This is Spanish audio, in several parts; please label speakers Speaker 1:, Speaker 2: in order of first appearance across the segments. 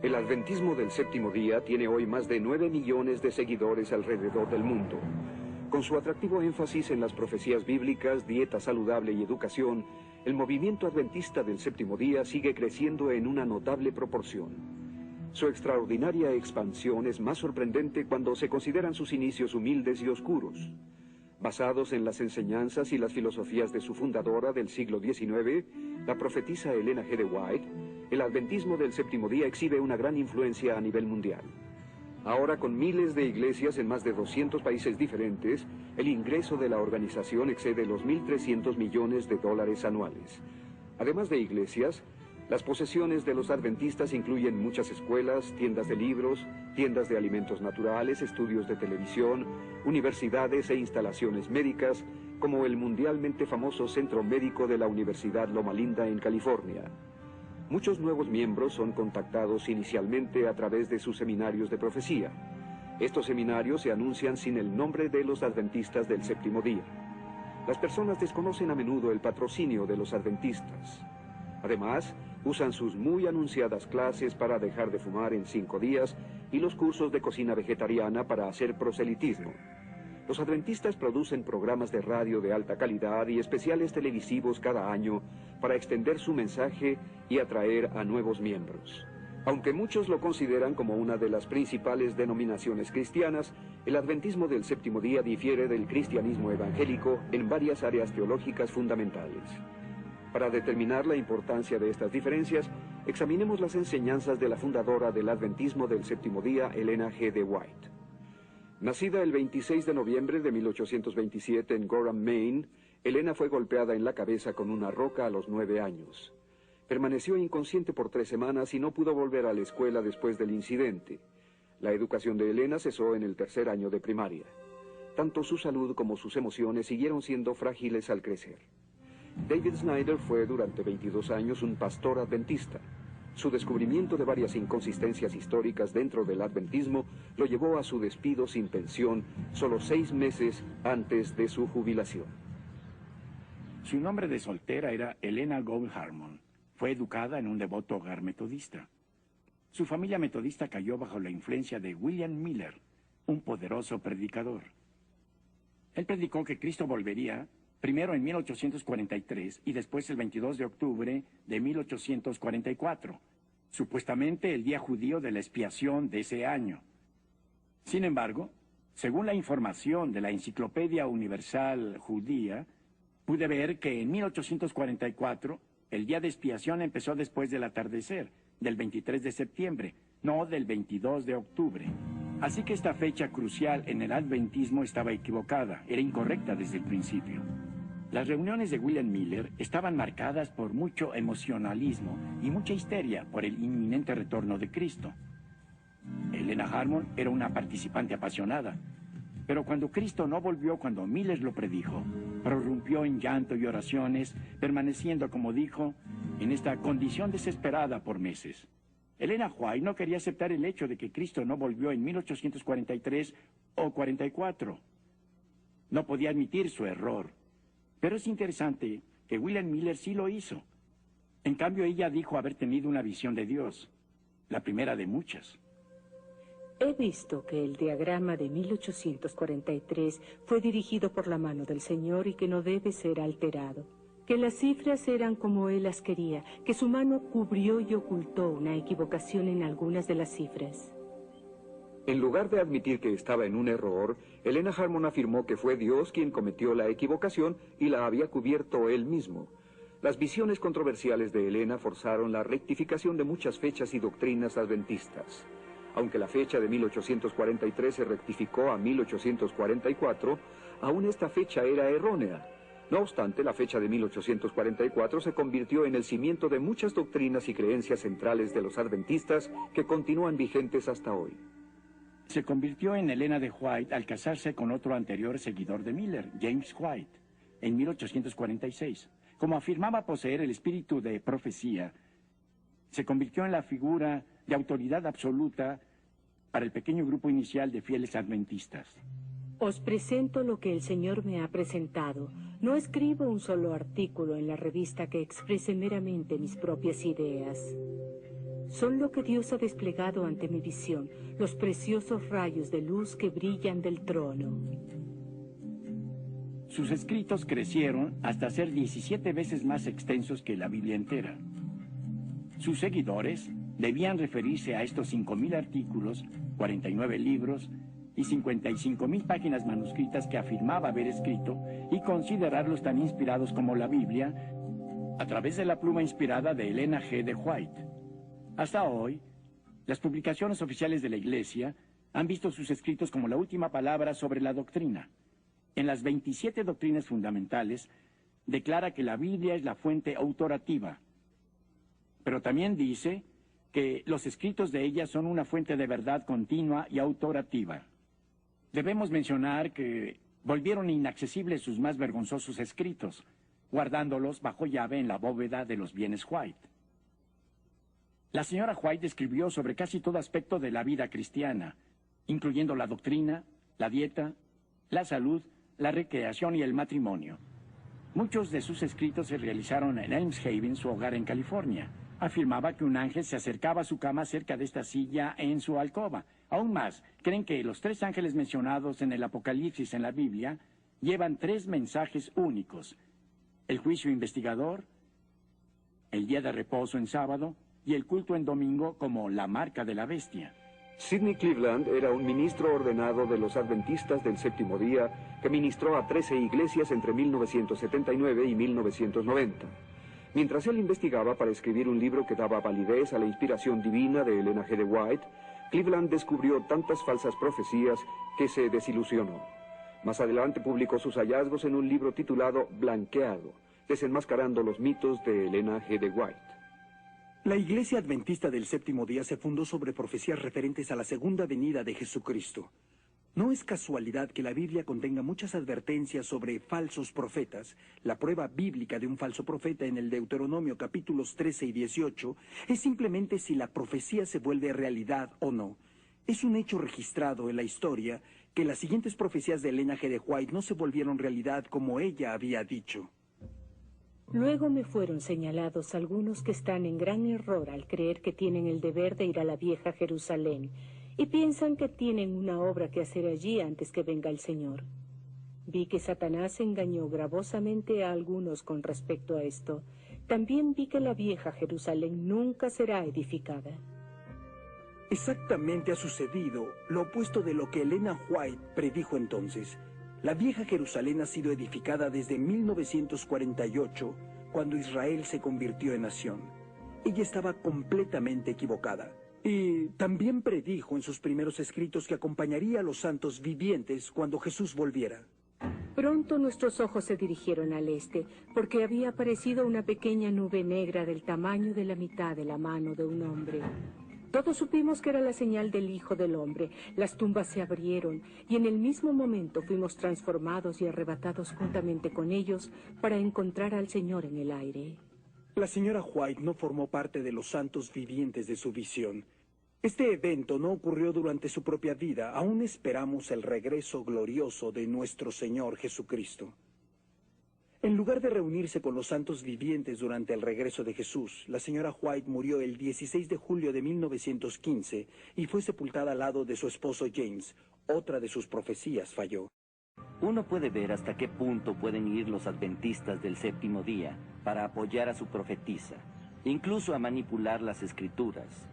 Speaker 1: El adventismo del séptimo día tiene hoy más de 9 millones de seguidores alrededor del mundo. Con su atractivo énfasis en las profecías bíblicas, dieta saludable y educación, el movimiento adventista del séptimo día sigue creciendo en una notable proporción. Su extraordinaria expansión es más sorprendente cuando se consideran sus inicios humildes y oscuros. Basados en las enseñanzas y las filosofías de su fundadora del siglo XIX, la profetisa Elena G. de White, el adventismo del séptimo día exhibe una gran influencia a nivel mundial. Ahora, con miles de iglesias en más de 200 países diferentes, el ingreso de la organización excede los 1.300 millones de dólares anuales. Además de iglesias, las posesiones de los adventistas incluyen muchas escuelas, tiendas de libros, tiendas de alimentos naturales, estudios de televisión, universidades e instalaciones médicas, como el mundialmente famoso Centro Médico de la Universidad Loma Linda en California. Muchos nuevos miembros son contactados inicialmente a través de sus seminarios de profecía. Estos seminarios se anuncian sin el nombre de los adventistas del séptimo día. Las personas desconocen a menudo el patrocinio de los adventistas. Además, usan sus muy anunciadas clases para dejar de fumar en 5 días y los cursos de cocina vegetariana para hacer proselitismo. Los adventistas producen programas de radio de alta calidad y especiales televisivos cada año para extender su mensaje y atraer a nuevos miembros. Aunque muchos lo consideran como una de las principales denominaciones cristianas, el adventismo del séptimo día difiere del cristianismo evangélico en varias áreas teológicas fundamentales. Para determinar la importancia de estas diferencias, examinemos las enseñanzas de la fundadora del adventismo del séptimo día, Elena G. de White. Nacida el 26 de noviembre de 1827 en Gorham, Maine, Elena fue golpeada en la cabeza con una roca a los 9 años. Permaneció inconsciente por 3 semanas y no pudo volver a la escuela después del incidente. La educación de Elena cesó en el 3er año de primaria. Tanto su salud como sus emociones siguieron siendo frágiles al crecer. David Snyder fue durante 22 años un pastor adventista. Su descubrimiento de varias inconsistencias históricas dentro del adventismo lo llevó a su despido sin pensión solo 6 meses antes de su jubilación.
Speaker 2: Su nombre de soltera era Elena Gould Harmon. Fue educada en un devoto hogar metodista. Su familia metodista cayó bajo la influencia de William Miller, un poderoso predicador. Él predicó que Cristo volvería primero en 1843 y después el 22 de octubre de 1844, supuestamente el día judío de la expiación de ese año. Sin embargo, según la información de la Enciclopedia Universal Judía, pude ver que en 1844 el día de expiación empezó después del atardecer, del 23 de septiembre, no del 22 de octubre. Así que esta fecha crucial en el adventismo estaba equivocada, era incorrecta desde el principio. Las reuniones de William Miller estaban marcadas por mucho emocionalismo y mucha histeria por el inminente retorno de Cristo. Elena Harmon era una participante apasionada, pero cuando Cristo no volvió cuando Miller lo predijo, prorrumpió en llanto y oraciones, permaneciendo, como dijo, en esta condición desesperada por meses. Elena White no quería aceptar el hecho de que Cristo no volvió en 1843 o 44. No podía admitir su error. Pero es interesante que William Miller sí lo hizo. En cambio, ella dijo haber tenido una visión de Dios, la primera de muchas.
Speaker 3: He visto que el diagrama de 1843 fue dirigido por la mano del Señor y que no debe ser alterado. Que las cifras eran como Él las quería, que su mano cubrió y ocultó una equivocación en algunas de las cifras.
Speaker 1: En lugar de admitir que estaba en un error, Elena Harmon afirmó que fue Dios quien cometió la equivocación y la había cubierto él mismo. Las visiones controversiales de Elena forzaron la rectificación de muchas fechas y doctrinas adventistas. Aunque la fecha de 1843 se rectificó a 1844, aún esta fecha era errónea. No obstante, la fecha de 1844 se convirtió en el cimiento de muchas doctrinas y creencias centrales de los adventistas que continúan vigentes hasta hoy.
Speaker 2: Se convirtió en Elena de White al casarse con otro anterior seguidor de Miller, James White, en 1846. Como afirmaba poseer el espíritu de profecía, se convirtió en la figura de autoridad absoluta para el pequeño grupo inicial de fieles adventistas.
Speaker 3: Os presento lo que el Señor me ha presentado. No escribo un solo artículo en la revista que exprese meramente mis propias ideas. Son lo que Dios ha desplegado ante mi visión, los preciosos rayos de luz que brillan del trono.
Speaker 2: Sus escritos crecieron hasta ser 17 veces más extensos que la Biblia entera. Sus seguidores debían referirse a estos 5.000 artículos, 49 libros y 55.000 páginas manuscritas que afirmaba haber escrito y considerarlos tan inspirados como la Biblia a través de la pluma inspirada de Elena G. de White. Hasta hoy, las publicaciones oficiales de la Iglesia han visto sus escritos como la última palabra sobre la doctrina. En las 27 doctrinas fundamentales, declara que la Biblia es la fuente autorativa, pero también dice que los escritos de ella son una fuente de verdad continua y autorativa. Debemos mencionar que volvieron inaccesibles sus más vergonzosos escritos, guardándolos bajo llave en la bóveda de los bienes White. La señora White escribió sobre casi todo aspecto de la vida cristiana, incluyendo la doctrina, la dieta, la salud, la recreación y el matrimonio. Muchos de sus escritos se realizaron en Elms Haven, su hogar en California. Afirmaba que un ángel se acercaba a su cama cerca de esta silla en su alcoba. Aún más, creen que los 3 ángeles mencionados en el Apocalipsis en la Biblia llevan 3 mensajes únicos: el juicio investigador, el día de reposo en sábado y el culto en domingo como la marca de la bestia.
Speaker 1: Sidney Cleveland era un ministro ordenado de los Adventistas del Séptimo Día que ministró a 13 iglesias entre 1979 y 1990. Mientras él investigaba para escribir un libro que daba validez a la inspiración divina de Elena G. de White, Cleveland descubrió tantas falsas profecías que se desilusionó. Más adelante publicó sus hallazgos en un libro titulado Blanqueado, desenmascarando los mitos de Elena G. de White.
Speaker 4: La Iglesia Adventista del Séptimo Día se fundó sobre profecías referentes a la segunda venida de Jesucristo. No es casualidad que la Biblia contenga muchas advertencias sobre falsos profetas. La prueba bíblica de un falso profeta en el Deuteronomio capítulos 13 y 18 es simplemente si la profecía se vuelve realidad o no. Es un hecho registrado en la historia que las siguientes profecías de Elena G. de White no se volvieron realidad como ella había dicho.
Speaker 3: Luego me fueron señalados algunos que están en gran error al creer que tienen el deber de ir a la vieja Jerusalén y piensan que tienen una obra que hacer allí antes que venga el Señor. Vi que Satanás engañó gravosamente a algunos con respecto a esto. También vi que la vieja Jerusalén nunca será edificada.
Speaker 4: Exactamente ha sucedido lo opuesto de lo que Elena White predijo entonces. La vieja Jerusalén ha sido edificada desde 1948, cuando Israel se convirtió en nación. Ella estaba completamente equivocada. Y también predijo en sus primeros escritos que acompañaría a los santos vivientes cuando Jesús volviera.
Speaker 3: Pronto nuestros ojos se dirigieron al este, porque había aparecido una pequeña nube negra del tamaño de la mitad de la mano de un hombre. Todos supimos que era la señal del Hijo del Hombre. Las tumbas se abrieron y en el mismo momento fuimos transformados y arrebatados juntamente con ellos para encontrar al Señor en el aire.
Speaker 4: La señora White no formó parte de los santos vivientes de su visión. Este evento no ocurrió durante su propia vida. Aún esperamos el regreso glorioso de nuestro Señor Jesucristo. En lugar de reunirse con los santos vivientes durante el regreso de Jesús, la señora White murió el 16 de julio de 1915 y fue sepultada al lado de su esposo James. Otra de sus profecías falló.
Speaker 5: Uno puede ver hasta qué punto pueden ir los adventistas del séptimo día para apoyar a su profetisa, incluso a manipular las escrituras.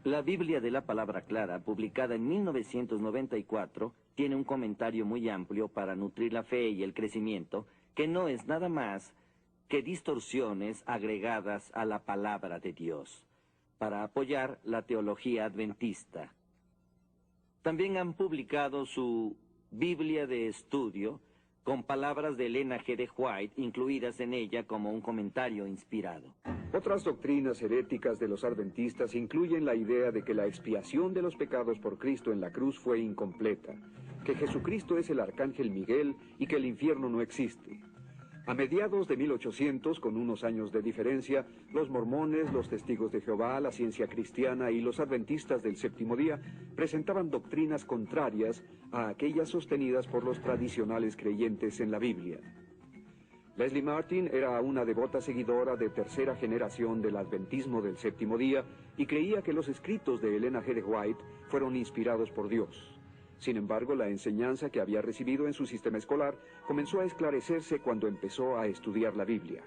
Speaker 5: La Biblia de la Palabra Clara, publicada en 1994, tiene un comentario muy amplio para nutrir la fe y el crecimiento, que no es nada más que distorsiones agregadas a la palabra de Dios, para apoyar la teología adventista. También han publicado su Biblia de estudio, con palabras de Elena G. de White incluidas en ella como un comentario inspirado.
Speaker 1: Otras doctrinas heréticas de los adventistas incluyen la idea de que la expiación de los pecados por Cristo en la cruz fue incompleta, que Jesucristo es el arcángel Miguel y que el infierno no existe. A mediados de 1800, con unos años de diferencia, los mormones, los testigos de Jehová, la ciencia cristiana y los adventistas del séptimo día presentaban doctrinas contrarias a aquellas sostenidas por los tradicionales creyentes en la Biblia. Leslie Martin era una devota seguidora de tercera generación del adventismo del séptimo día y creía que los escritos de Elena G. de White fueron inspirados por Dios. Sin embargo, la enseñanza que había recibido en su sistema escolar comenzó a esclarecerse cuando empezó a estudiar la Biblia.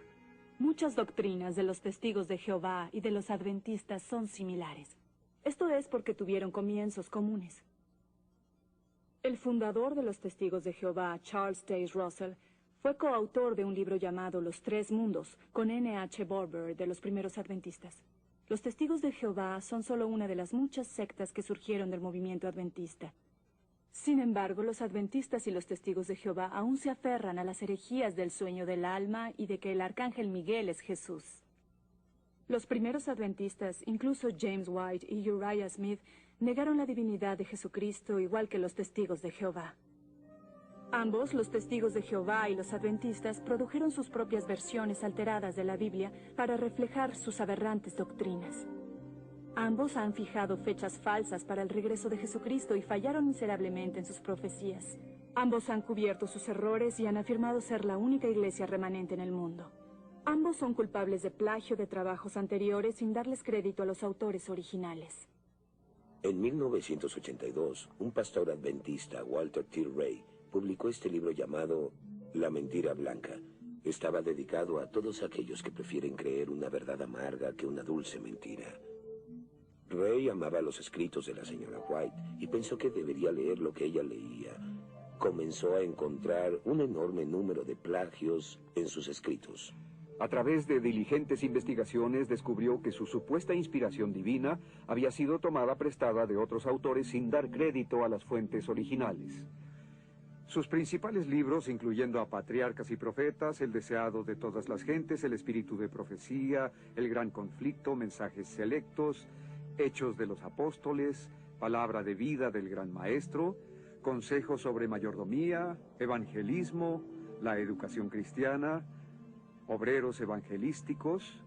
Speaker 6: Muchas doctrinas de los testigos de Jehová y de los adventistas son similares. Esto es porque tuvieron comienzos comunes. El fundador de los testigos de Jehová, Charles Taze Russell, fue coautor de un libro llamado Los Tres Mundos, con N.H. Barber de los primeros adventistas. Los testigos de Jehová son solo una de las muchas sectas que surgieron del movimiento adventista. Sin embargo, los adventistas y los testigos de Jehová aún se aferran a las herejías del sueño del alma y de que el arcángel Miguel es Jesús. Los primeros adventistas, incluso James White y Uriah Smith, negaron la divinidad de Jesucristo igual que los testigos de Jehová. Ambos, los testigos de Jehová y los adventistas, produjeron sus propias versiones alteradas de la Biblia para reflejar sus aberrantes doctrinas. Ambos han fijado fechas falsas para el regreso de Jesucristo y fallaron miserablemente en sus profecías. Ambos han cubierto sus errores y han afirmado ser la única iglesia remanente en el mundo. Ambos son culpables de plagio de trabajos anteriores sin darles crédito a los autores originales.
Speaker 7: En 1982, un pastor adventista, Walter T. Ray, publicó este libro llamado La Mentira Blanca. Estaba dedicado a todos aquellos que prefieren creer una verdad amarga que una dulce mentira. Ray amaba los escritos de la señora White y pensó que debería leer lo que ella leía. Comenzó a encontrar un enorme número de plagios en sus escritos.
Speaker 1: A través de diligentes investigaciones descubrió que su supuesta inspiración divina había sido tomada prestada de otros autores sin dar crédito a las fuentes originales. Sus principales libros, incluyendo a Patriarcas y Profetas, El deseado de todas las gentes, El espíritu de profecía, El gran conflicto, Mensajes selectos, Hechos de los apóstoles, Palabra de vida del gran maestro, Consejos sobre mayordomía, Evangelismo, La educación cristiana, Obreros evangelísticos,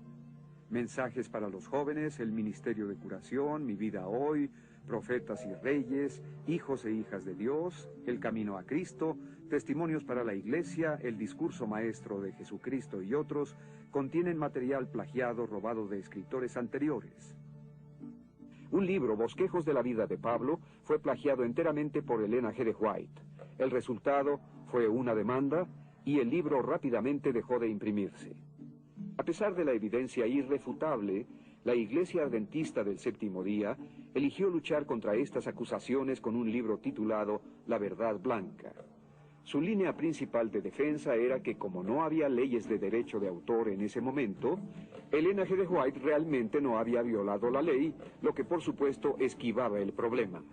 Speaker 1: Mensajes para los jóvenes, El ministerio de curación, Mi vida hoy, Profetas y reyes, Hijos e hijas de Dios, El camino a Cristo, Testimonios para la iglesia, El discurso maestro de Jesucristo y otros, contienen material plagiado robado de escritores anteriores. Un libro, Bosquejos de la vida de Pablo, fue plagiado enteramente por Elena G. de White. El resultado fue una demanda y el libro rápidamente dejó de imprimirse. A pesar de la evidencia irrefutable, la Iglesia Adventista del Séptimo Día eligió luchar contra estas acusaciones con un libro titulado La Verdad Blanca. Su línea principal de defensa era que, como no había leyes de derecho de autor en ese momento, Elena G. de White realmente no había violado la ley, lo que por supuesto esquivaba el problema.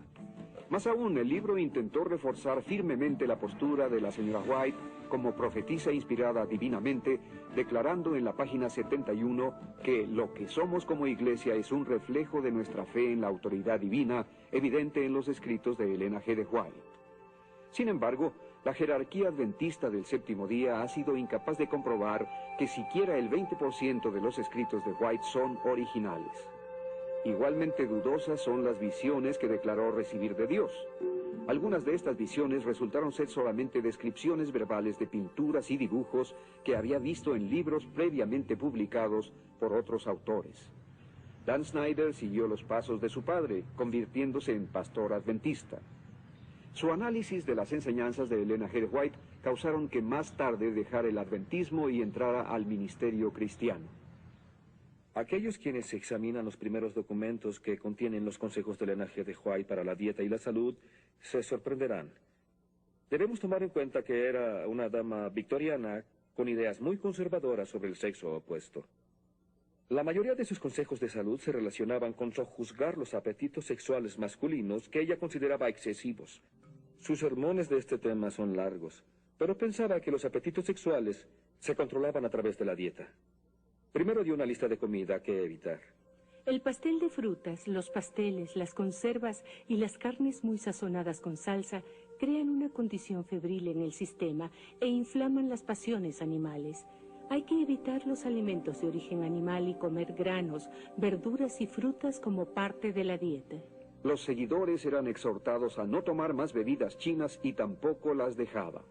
Speaker 1: Más aún, el libro intentó reforzar firmemente la postura de la señora White como profetisa inspirada divinamente, declarando en la página 71 que lo que somos como iglesia es un reflejo de nuestra fe en la autoridad divina, evidente en los escritos de Elena G. de White. Sin embargo, la jerarquía adventista del Séptimo Día ha sido incapaz de comprobar que siquiera el 20% de los escritos de White son originales. Igualmente dudosas son las visiones que declaró recibir de Dios. Algunas de estas visiones resultaron ser solamente descripciones verbales de pinturas y dibujos que había visto en libros previamente publicados por otros autores. Dan Snyder siguió los pasos de su padre, convirtiéndose en pastor adventista. Su análisis de las enseñanzas de Elena G. White causaron que más tarde dejara el adventismo y entrara al ministerio cristiano.
Speaker 8: Aquellos quienes examinan los primeros documentos que contienen los consejos de Elena G. de White para la dieta y la salud se sorprenderán. Debemos tomar en cuenta que era una dama victoriana con ideas muy conservadoras sobre el sexo opuesto. La mayoría de sus consejos de salud se relacionaban con sojuzgar los apetitos sexuales masculinos que ella consideraba excesivos. Sus sermones de este tema son largos, pero pensaba que los apetitos sexuales se controlaban a través de la dieta. Primero dio una lista de comida que evitar.
Speaker 3: El pastel de frutas, los pasteles, las conservas y las carnes muy sazonadas con salsa crean una condición febril en el sistema e inflaman las pasiones animales. Hay que evitar los alimentos de origen animal y comer granos, verduras y frutas como parte de la dieta.
Speaker 1: Los seguidores eran exhortados a no tomar más bebidas chinas y tampoco las dejaba.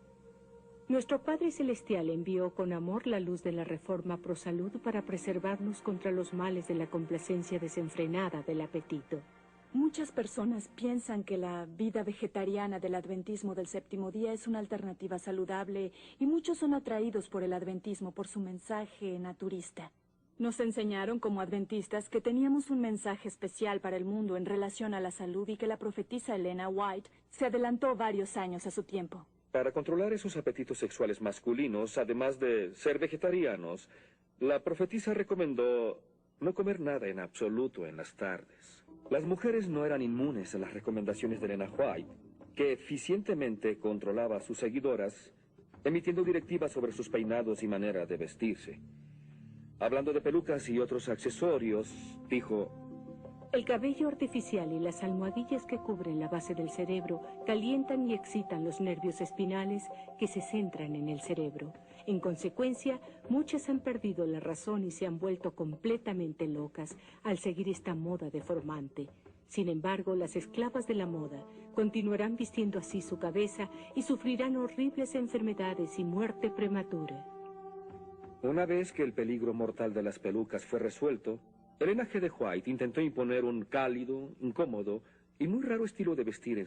Speaker 3: Nuestro Padre Celestial envió con amor la luz de la reforma pro salud para preservarnos contra los males de la complacencia desenfrenada del apetito.
Speaker 6: Muchas personas piensan que la vida vegetariana del adventismo del séptimo día es una alternativa saludable y muchos son atraídos por el adventismo por su mensaje naturista. Nos enseñaron como adventistas que teníamos un mensaje especial para el mundo en relación a la salud y que la profetisa Elena White se adelantó varios años a su tiempo.
Speaker 8: Para controlar esos apetitos sexuales masculinos, además de ser vegetarianos, la profetisa recomendó no comer nada en absoluto en las tardes. Las mujeres no eran inmunes a las recomendaciones de Elena White, que eficientemente controlaba a sus seguidoras, emitiendo directivas sobre sus peinados y manera de vestirse. Hablando de pelucas y otros accesorios, dijo:
Speaker 3: el cabello artificial y las almohadillas que cubren la base del cerebro calientan y excitan los nervios espinales que se centran en el cerebro. En consecuencia, muchas han perdido la razón y se han vuelto completamente locas al seguir esta moda deformante. Sin embargo, las esclavas de la moda continuarán vistiendo así su cabeza y sufrirán horribles enfermedades y muerte prematura.
Speaker 8: Una vez que el peligro mortal de las pelucas fue resuelto, Elena G. de White intentó imponer un cálido, incómodo y muy raro estilo de vestir en